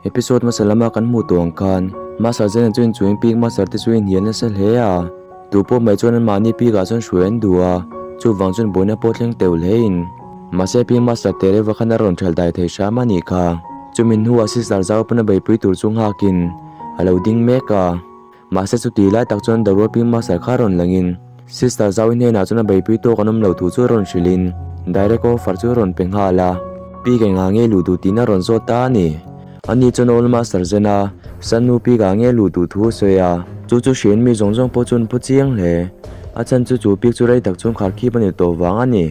episode masalama kan mu tong khan master zen chuin chuing pik master te chuin hian na sa hle a tupo mai chuan an mani pi ga chuan shuan dua chu wang chuan boina potleng teu hlein mase pik master te re wakhana ron thal dai thei sha mani kha chumin hu assistar zau pana bai pui tur chung hakin alo ding meka mase chu ti lai tak chuan dawro pik master kha ron langin sister zau in hena chuan bai pui to kanum lo thu chu ron shilin direct offer chu ron penghala pi ke nga nge lu tu tina ron zo ta ni ani chuan ol master zena sanu pi ga nge lu tu thu soya chu chu shin mi zong zong po chun pu chiang hle a chan chu chu pi chu rai tak chung khar khi bani to wang ani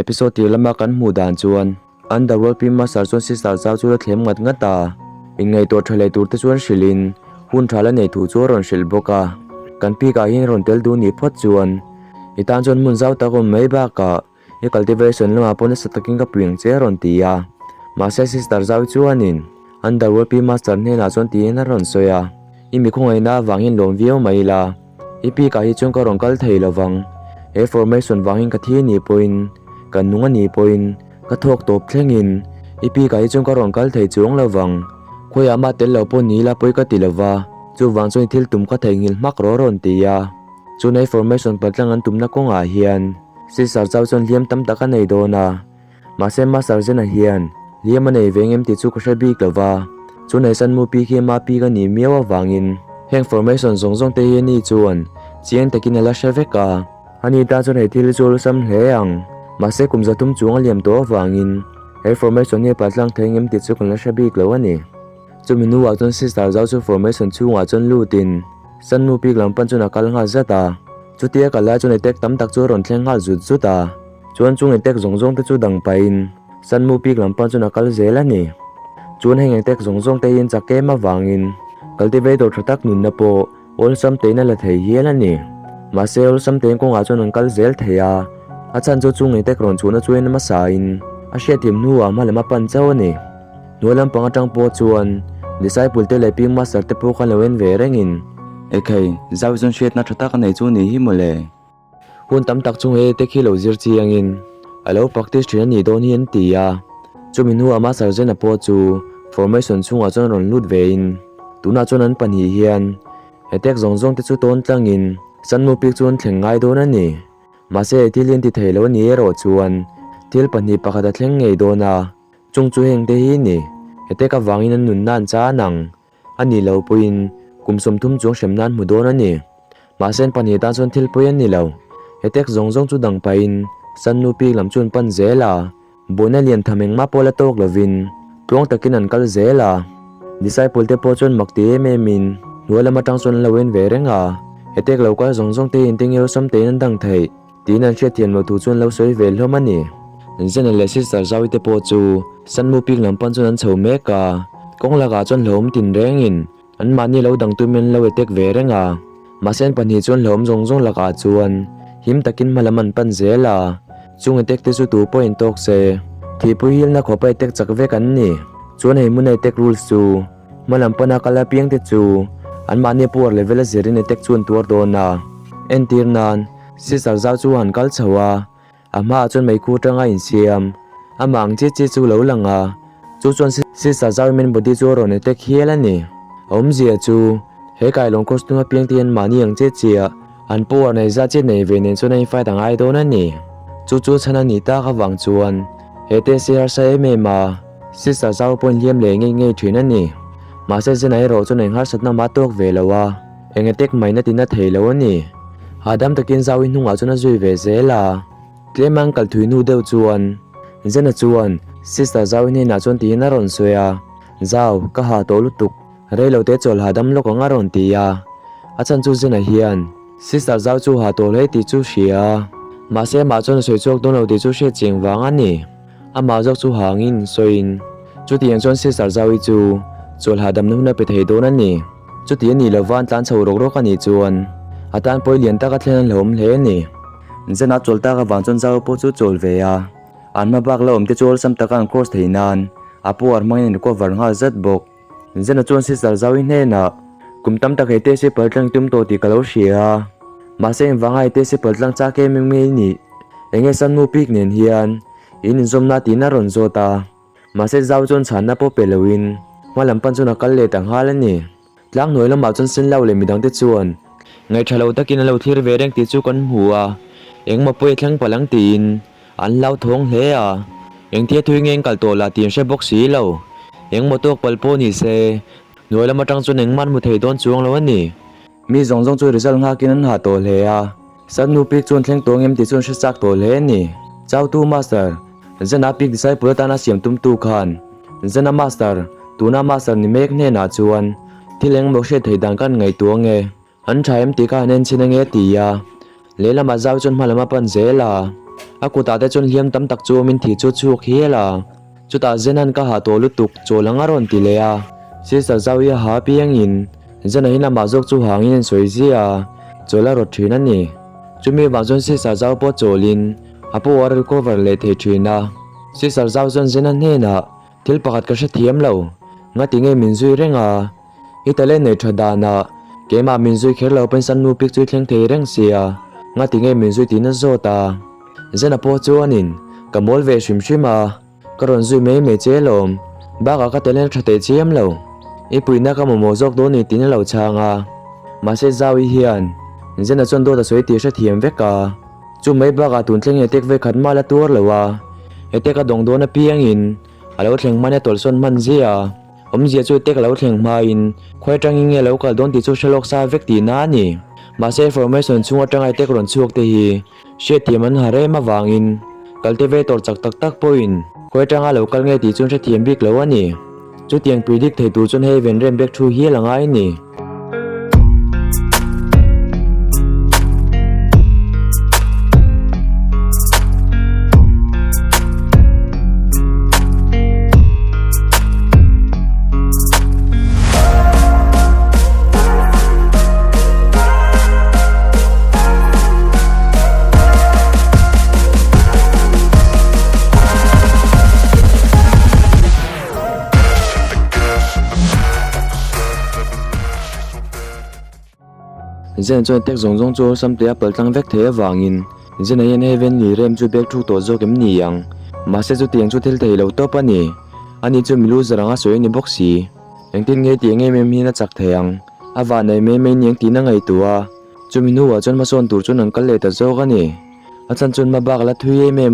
episode ti lama kan mu dan chuan underworld pim master chuan sister zau chu la thlem ngat ngata ingai to thalai tur te chuan shilin hun thala nei thu chu ron shil boka kan pi ka hin ron tel du ni phot chuan itan chuan mun zau ta ko mai ba ka e cultivation lama pon sa taking ka puing che ron tia ma se sister zau chuanin underworld pim master ne na chuan ti na ron soya imi khongai na wangin lom viau mai la ipi ka hi chung ka ron kal thei lawang e formation wangin ka thi ni point kan nunga ni point ka thok top thlengin ipi kai chung ka ron kal thei chung lawang khoya ma tel lo pon ni la poi ka tilawa chu wang choi thil tum ka thei ngil mak ro ron tia chu nei formation patlang an tumna ko nga hian si sar chau chon liam tam taka nei do na ma se ma sar jena hian liam nei vengem ti chu ka shabi klawa chu nei san mu pi khi ma pi ka ni mewa wangin heng formation zong zong te ni chuan chiang takin la shaveka ani ta chu nei thil chu sam hleang mase kumza tum chuang liam to wangin he formation ni patlang thengem ti chu kunla shabi klawani chuminu wa chon sister zau chu formation chunga chon lutin sanmu pi lam pan chuna kal nga zata chutia kala chun tek tam tak chu ron thleng ngal zut zuta chuan chung tek zong zong te chu dang pain sanmu pi lam pan chuna kal zelani chun heng tek zong zong te in chake ma wangin cultivator thatak nun na po ol sam te na la thei hialani mase ol sam te ko nga chon kal zel theya achan chu chung tek ron chuna chuin ma sain a hria tim nuwa ma lema pan chawani nualam panga tang po chuan disciple te leping master te po khan loen ve rengin ekhei zau zon shet na thata ka nei chu ni hi mole hun tam tak chung e te khilo zir chiangin alo practice thina ni don hian tia chumi nuwa ma sar jena po chu formation chunga chon ron lut vein tuna chon an pani hian etek zong zong te chu ton tlangin sanmu pik chun thlengai don ani mase tilin ti theilo ni ero chuan til pani pakhata thleng ngei dona chung chu heng te hi ni heteka wangin an nun nan cha nang ani lo puin kumsom thum chung shemnan mu don ani masen pani ta chon thil puin ni lo hetek zong zong chu dang pain sannu pi lam chun pan zela bona lian thameng ma pola tok lovin tuang takin an kal zela disciple te po chon makti me min nuala matang chon lawen verenga hetek lo ka zong zong te in tingeu sam te nan dang thei tinan hria thian mo thu chun lo soi vel hlomani zena le sister zawi te po chu sanmu pik lam pan chun an chho meka kong laga chon hlom tin rengin an mani lo dang tumen lo etek verenga masen pani chon hlom zong zong laka chuan him takin malaman pan zela chung etek te chu 2 point tok se thi pu hil na khopa etek chak ve kan ni chuan hei mun etek rules chu malam pana kala piang te chu an mani por level zerin etek chun tur do na entirnan sister zaw chu han kal chawa ama chon mai khu tanga in siam amang che che chu lo langa chu chon sister zaw men body chu ron etek hialani om zia chu he kai long costume piang tian mani ang che chia an po nei za che nei ve nen chu nei fai dang ai don ani chu chu chana ni ta ka wang chuan he te share sa me ma sister zaw pon liam le nge nge thin ani ma se je nai ro chu nei har sat na ma tok ve lawa engetek mai na tin na thei lo ani adam takin zaw in hunga chuna zui ve zela tlemang kal thui nu deu chuan zena chuan sister zaw ni na chon ti na ron soya zaw ka ha to lutuk reilo te chol hadam lo ko nga ron tia achan chu zena hian sister zaw chu ha to le ti chu hria ma se ma chon soi chok don lo ti chu she ching wang ani ama jok chu hangin soin chu tiang chon sister zaw chu chol hadam nu na pe thei don ani chu ti ni lawan tlan chho rok rok ani chuan atan poi lian ta ka thlen hlom hle ni zena cholta ka van chon zau po chu chol ve a an ma bak lo om te chol sam taka an cross theinan apo armangin ko varngal zat bok zena chon sister zawi ne na kumtam tak hete se pertlang tum to ti kalo shia ma se wangai te se pertlang cha ke ming me ni enge san nu pik nen hian in zomna ti na ron zota ma se zaw chon chan na po pelowin malam pan chuna kal le tang halani tlang noi lama chon sin law le midang te chuan ngai thalo takin lo thir ve reng ti chu kan huwa engma poi thlang palang tin an lau thong hle a eng thia thui ngeng kal to la tin she box si lo eng motok palpo ni se noi lama tang chun eng man mu thei don chuang lo ani mi zong zong chu result nga kin an ha to hle a san nu pik chun thleng tong em ti chun she chak to hle ni chau tu master zena pik disciple ta na siam tum tu khan zena master tuna master ni mek ne na chuan thileng mo she thei dang kan ngai tuang nge an thaim ti ka nen chin nge ti ya lela ma zaw chon malama pan zela aku ta te chon hiam tam tak chu min thi chu chu khiela chu ta zenan ka ha to lu tuk cholanga ron ti le a sister zawi ha piang in zena hina ma jok chu hangin soi zia chola ro thina ni chumi wa jon sister zaw po cholin apo war recover le the thina sister zaw jon zenan ne na thil pakhat ka she thiam lo nga ti nge min zui renga itale ne thada na kema min zui kher lo pen san nu pik chu thleng the reng sia nga ti nge min zui ti na zota zena po chuanin kamol ve shim shima karon zui me me chelom baga ka telen thate chiam lo ipuina ka momo jok do ni tin lo changa ma se zawi hian zena chon do da soi ti sha thiam veka chu mai baga tun thleng e tek ve khat mala tur lowa ete ka dong do na piang in alo thleng mane tol son man zia zia chu tek lo thleng ma in khoi tang nge lo kal don ti chu shalok sa vek ti na ni ma se formation chunga tangai tek ron chuak te hi she thiaman hare ma wangin cultivator chak tak tak point khoi tanga local nge ti chun she thiam bik lo ani chu tiang predict thei tu chun he ven rem bek thu hi langai ni zen chon tek zong zong chu samte apal tang vek the wangin zen a yen heaven ni rem chu bek thu to zo kem ni yang ma se chu tiang chu thil thei lo to pani ani chu milu zaranga soi ni boxi engtin nge ti nge mem hi na chak theyang awa nei me me niang ti na ngai tua chu minu wa chon ma son tur chun angkal le ta zo ga ni achan chun ma bak la thui me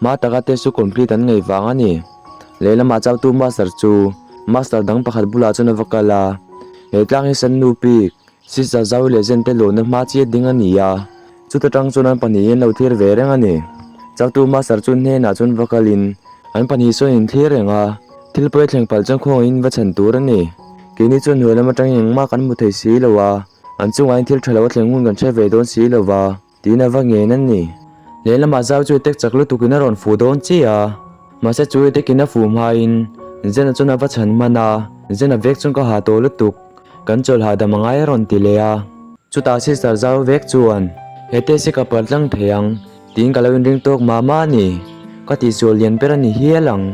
ma taka te su complete an ngai wang ani lela ma chaw tu master chu master dang pakhat bula chun avakala hetlang hi san nu pik sister zaw le zen te lo na ma chi ding ani ya chu ta tang chunan pani yen lo thir ve reng ani chaw tu ma sar chun ne na chun vakalin an pani so in thir renga thil poi thleng pal chang kho in va chan tur ani kini chun hoi ma tang ing ma kan mu thei si lowa an chu ngain thil thalo thleng mun gan che ve don si lowa tina wa nge nan ni le la ma zaw chu tek chaklu tu kina ron fu don chi a ma se chu te kina fu ma in zen chun va chan mana zen a vek chun ka ha to lu tuk kan chol ha da mangai ron ti le a chu ta sister zaw vek chuan hete se ka parlang theyang tin kalawin ring tok mama ni ka ti sol yen per ani hielang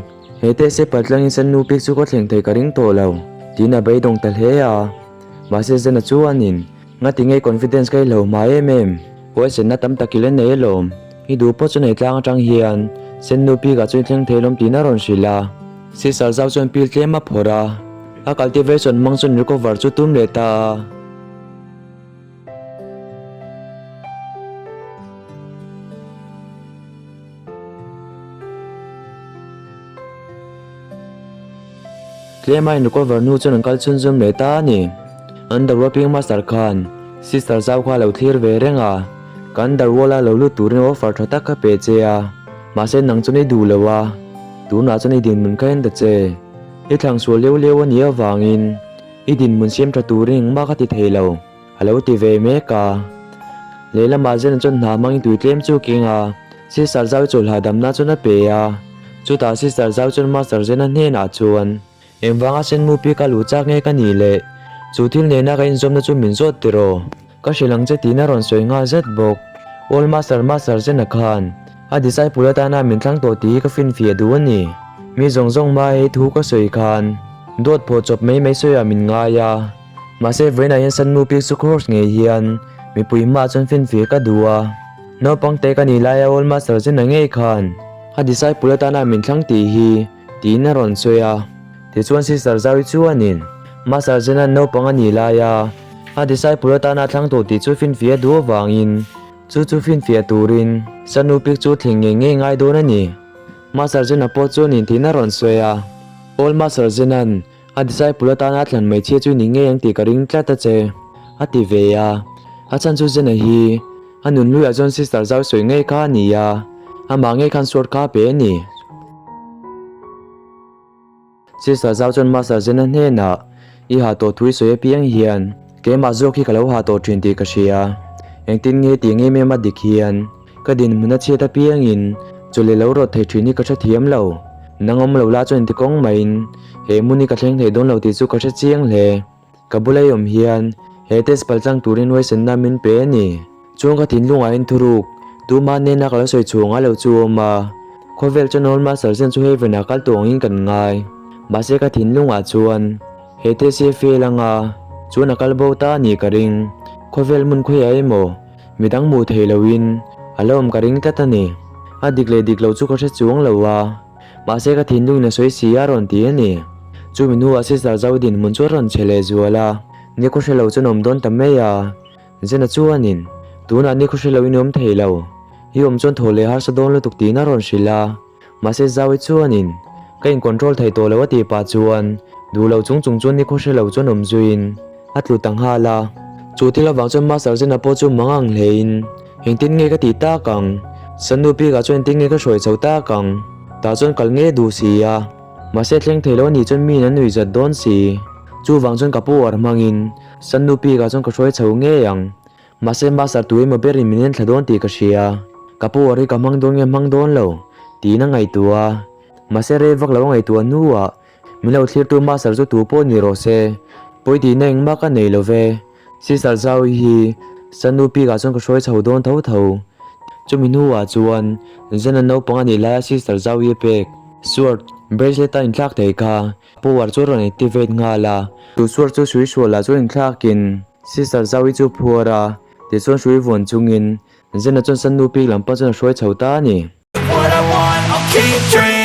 hete se parlang in san nu pik chu ko thleng thei ka ring to lo tina bai dong tal he a ma se zena chuanin nga ti nge confidence kai lo ma em ko se na tam takile nei lom hi du po chu nei tlang tang hian sen nu pi ga chu thleng thelom tina ron shila sister zaw chon pil tlema phora a cultivation mangchun recover chu tum le ta claim in recover nu chun kal chun zum le ta ni underworking master khan sister zaw kha lo thlir ve renga kan darwola lo lu turin offer thata ka pe che a ma se nang chuni du lewa tu na chuni din mun kain da che i thang so lew lew ani awangin i din mun siam tha turing ma ka ti theilo halo ti ve me ka lela ma zen chon na mang tu tlem chu kinga sister zaw chul ha dam na chuna pe a chu ta sister zaw chun master zen an he na chuan emwanga sen mu pi ka lu chak nge ka ni le chu thil ne na ka in zom na chu min zot tiro ka shilang che tina ron soi nga zat bok all master chen khan a disciple ta na min thlang to ti ka fin fia du ani mi zong mai thu ko soi khan dot pho chop mai soya min nga ya ma se vena yan san nu pi su cross nge hian mi pui ma chon fin fia ka duwa no pang te ka ni la ya all master chen nge khan a disciple ta na min thlang ti hi ti na ron soya ti chuan sister zawi chuanin master chen no pang ani la ya a disciple ta na thlang to ti chu fin fia du wangin chu fin fia turin sanu pik chu thing nge ngai do na ni master chen a po chu nin ti na ron soya all master chen a disciple ta na thlan mai che chu ni nge yang ti ka ring tla ta che a ti ve ya a chan chu chen hi anun lu ya jon sister zaw soi nge kha ni ya ama nge khan short ka pe ni sister zaw jon master chen ne na I ha to thui soi piang hian ke ma zo ki kalo ha to thin ti ka sia eng tin nge ti nge me ma dik hian ka din muna che ta piang in chule lo ro thei thini ka tha thiam lo nangom lo la chen ti kong main he muni ka thleng thei don lo ti chu ka tha chiang hle ka bulai om hian he tes palchang turin wai sen na min pe ni chung ka thin lunga in thuruk tu ma ne na ka soi chunga lo chu ma khovel chen ol ma sar chen chu he vena kal tong in kan ngai ma se ka thin lunga chuan he te se fe langa chu na kal bo ta ni ka ring khovel mun khoi ai mo midang mu thei loin alom ka ring ta ta ni adik le dik lo chu ka tha chuang lo wa ma se ka thin lung na soi si aron ti ani chu min hu a sister zawdin mun chu ron chele zuala ni ko shelo chunom don ta me ya zena chuanin tuna ni ko shelo inom thei lo hi om chon thole har sa don lo tuk ti na ron shila ma se zawi chuanin ka in control thei to lo ti pa chuan du lo chung chun ni ko shelo chunom zuin atlu tang hala chu thila wang chon ma sar jena po chu mangang hlein heng tin nge ka ti ta kang sanu pi ga chon ting nge ka soi chau ta kang ta chon kal nge du si ya ma se thleng thelo ni chon mi nan nui zat don si chu wang chon ka pu ar mangin sanu pi ga chon ka soi chau nge yang ma se ma sar tuai ma beri minen thladon ti ka sia ka pu ari ka mang don lo ti na ngai tua ma se re vak lo ngai tua nuwa milo thlir tu ma sar chu tu po ni ro se poi ti neng ma ka nei lo ve si sar zau hi sanu pi ga chon ka soi chau don tho chumi nuwa chuan zena no panga ni la si sar zau ye pek sword bracelet ta in thak thei kha puar chu ron activate nga la tu sword chu sui suala chu in thlakin si sar zau chu phuara ti chon sui von chungin zena chon sanu pi lampa chon soi chau ta ni What I want, I'll keep dreaming.